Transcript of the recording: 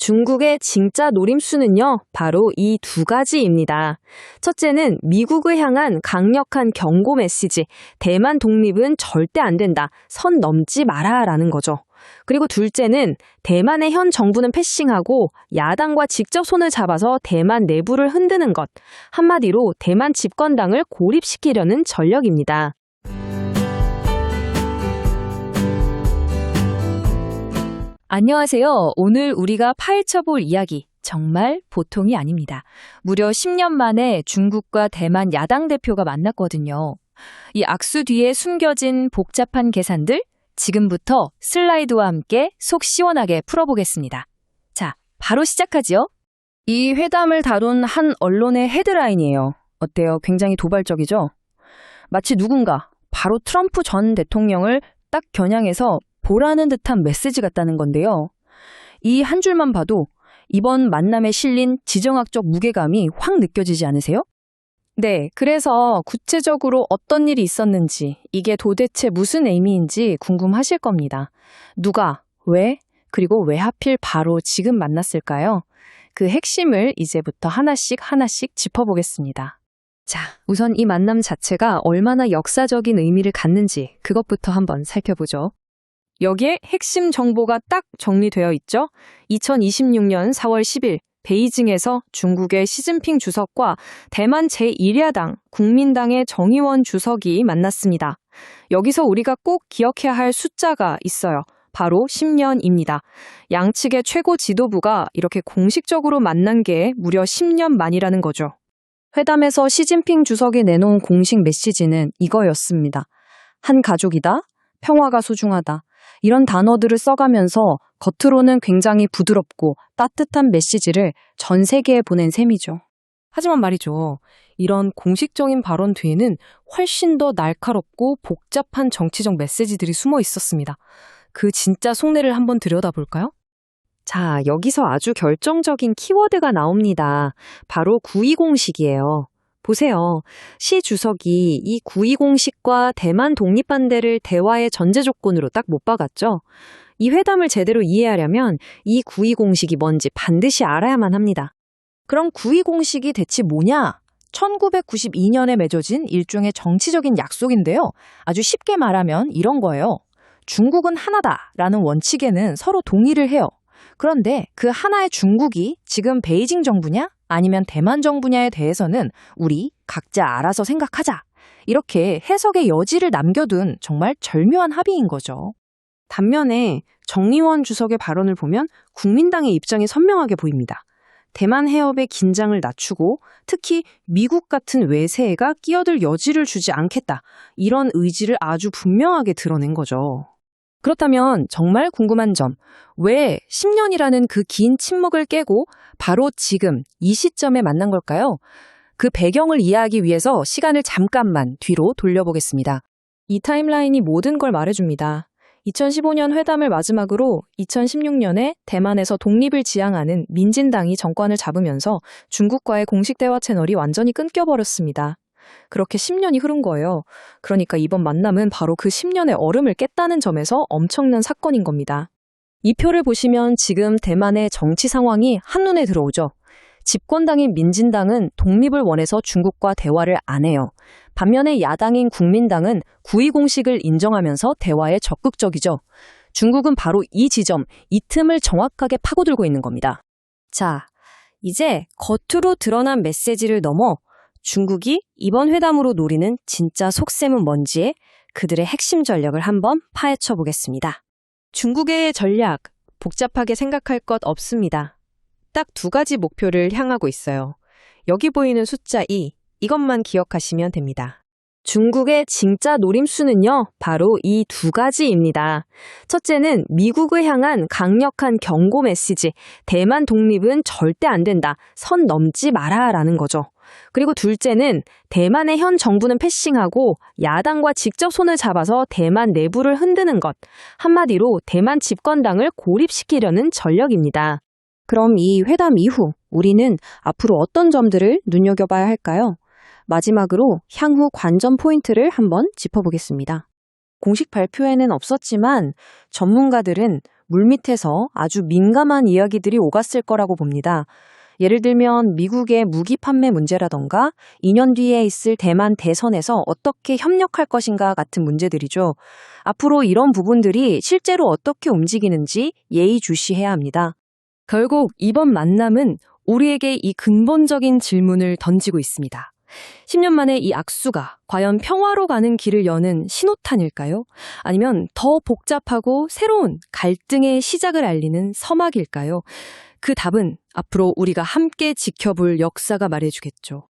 중국의 진짜 노림수는요, 바로 이 두 가지입니다. 첫째는 미국을 향한 강력한 경고 메시지, 대만 독립은 절대 안 된다, 선 넘지 마라 라는 거죠. 그리고 둘째는 대만의 현 정부는 패싱하고 야당과 직접 손을 잡아서 대만 내부를 흔드는 것, 한마디로 대만 집권당을 고립시키려는 전력입니다. 안녕하세요. 오늘 우리가 파헤쳐볼 이야기 정말 보통이 아닙니다. 무려 10년 만에 중국과 대만 야당 대표가 만났거든요. 이 악수 뒤에 숨겨진 복잡한 계산들 지금부터 슬라이드와 함께 속 시원하게 풀어보겠습니다. 자, 바로 시작하죠. 이 회담을 다룬 한 언론의 헤드라인이에요. 어때요? 굉장히 도발적이죠? 마치 누군가 바로 트럼프 전 대통령을 딱 겨냥해서 보라는 듯한 메시지 같다는 건데요. 이 한 줄만 봐도 이번 만남에 실린 지정학적 무게감이 확 느껴지지 않으세요? 네, 그래서 구체적으로 어떤 일이 있었는지, 이게 도대체 무슨 의미인지 궁금하실 겁니다. 누가, 왜, 그리고 왜 하필 바로 지금 만났을까요? 그 핵심을 이제부터 하나씩 짚어보겠습니다. 자, 우선 이 만남 자체가 얼마나 역사적인 의미를 갖는지 그것부터 한번 살펴보죠. 여기에 핵심 정보가 딱 정리되어 있죠. 2026년 4월 10일 베이징에서 중국의 시진핑 주석과 대만 제1야당 국민당의 정의원 주석이 만났습니다. 여기서 우리가 꼭 기억해야 할 숫자가 있어요. 바로 10년입니다. 양측의 최고 지도부가 이렇게 공식적으로 만난 게 무려 10년 만이라는 거죠. 회담에서 시진핑 주석이 내놓은 공식 메시지는 이거였습니다. 한 가족이다. 평화가 소중하다. 이런 단어들을 써가면서 겉으로는 굉장히 부드럽고 따뜻한 메시지를 전 세계에 보낸 셈이죠. 하지만 말이죠. 이런 공식적인 발언 뒤에는 훨씬 더 날카롭고 복잡한 정치적 메시지들이 숨어 있었습니다. 그 진짜 속내를 한번 들여다볼까요? 자, 여기서 아주 결정적인 키워드가 나옵니다. 바로 9.20식이에요. 보세요. 시 주석이 이 9.20식과 대만 독립 반대를 대화의 전제 조건으로 딱 못 박았죠. 이 회담을 제대로 이해하려면 이 9.20식이 뭔지 반드시 알아야만 합니다. 그럼 9.20식이 대체 뭐냐? 1992년에 맺어진 일종의 정치적인 약속인데요. 아주 쉽게 말하면 이런 거예요. 중국은 하나다라는 원칙에는 서로 동의를 해요. 그런데 그 하나의 중국이 지금 베이징 정부냐? 아니면 대만 정부냐에 대해서는 우리 각자 알아서 생각하자. 이렇게 해석의 여지를 남겨둔 정말 절묘한 합의인 거죠. 반면에 정의원 주석의 발언을 보면 국민당의 입장이 선명하게 보입니다. 대만 해협의 긴장을 낮추고 특히 미국 같은 외세가 끼어들 여지를 주지 않겠다. 이런 의지를 아주 분명하게 드러낸 거죠. 그렇다면 정말 궁금한 점, 왜 10년이라는 그 긴 침묵을 깨고 바로 지금 이 시점에 만난 걸까요? 그 배경을 이해하기 위해서 시간을 잠깐만 뒤로 돌려보겠습니다. 이 타임라인이 모든 걸 말해줍니다. 2015년 회담을 마지막으로 2016년에 대만에서 독립을 지향하는 민진당이 정권을 잡으면서 중국과의 공식 대화 채널이 완전히 끊겨버렸습니다. 그렇게 10년이 흐른 거예요. 그러니까 이번 만남은 바로 그 10년의 얼음을 깼다는 점에서 엄청난 사건인 겁니다. 이 표를 보시면 지금 대만의 정치 상황이 한눈에 들어오죠. 집권당인 민진당은 독립을 원해서 중국과 대화를 안 해요. 반면에 야당인 국민당은 9.20식을 인정하면서 대화에 적극적이죠. 중국은 바로 이 지점, 이 틈을 정확하게 파고들고 있는 겁니다. 자, 이제 겉으로 드러난 메시지를 넘어 중국이 이번 회담으로 노리는 진짜 속셈은 뭔지에 그들의 핵심 전략을 한번 파헤쳐 보겠습니다. 중국의 전략, 복잡하게 생각할 것 없습니다. 딱 두 가지 목표를 향하고 있어요. 여기 보이는 숫자 2, 이것만 기억하시면 됩니다. 중국의 진짜 노림수는요, 바로 이 두 가지입니다. 첫째는 미국을 향한 강력한 경고 메시지, 대만 독립은 절대 안 된다, 선 넘지 마라 라는 거죠. 그리고 둘째는 대만의 현 정부는 패싱하고 야당과 직접 손을 잡아서 대만 내부를 흔드는 것, 한마디로 대만 집권당을 고립시키려는 전력입니다. 그럼 이 회담 이후 우리는 앞으로 어떤 점들을 눈여겨봐야 할까요? 마지막으로 향후 관전 포인트를 한번 짚어보겠습니다. 공식 발표에는 없었지만 전문가들은 물밑에서 아주 민감한 이야기들이 오갔을 거라고 봅니다. 예를 들면 미국의 무기 판매 문제라던가 2년 뒤에 있을 대만 대선에서 어떻게 협력할 것인가 같은 문제들이죠. 앞으로 이런 부분들이 실제로 어떻게 움직이는지 예의주시해야 합니다. 결국 이번 만남은 우리에게 이 근본적인 질문을 던지고 있습니다. 10년 만에 이 악수가 과연 평화로 가는 길을 여는 신호탄일까요? 아니면 더 복잡하고 새로운 갈등의 시작을 알리는 서막일까요? 그 답은 앞으로 우리가 함께 지켜볼 역사가 말해주겠죠.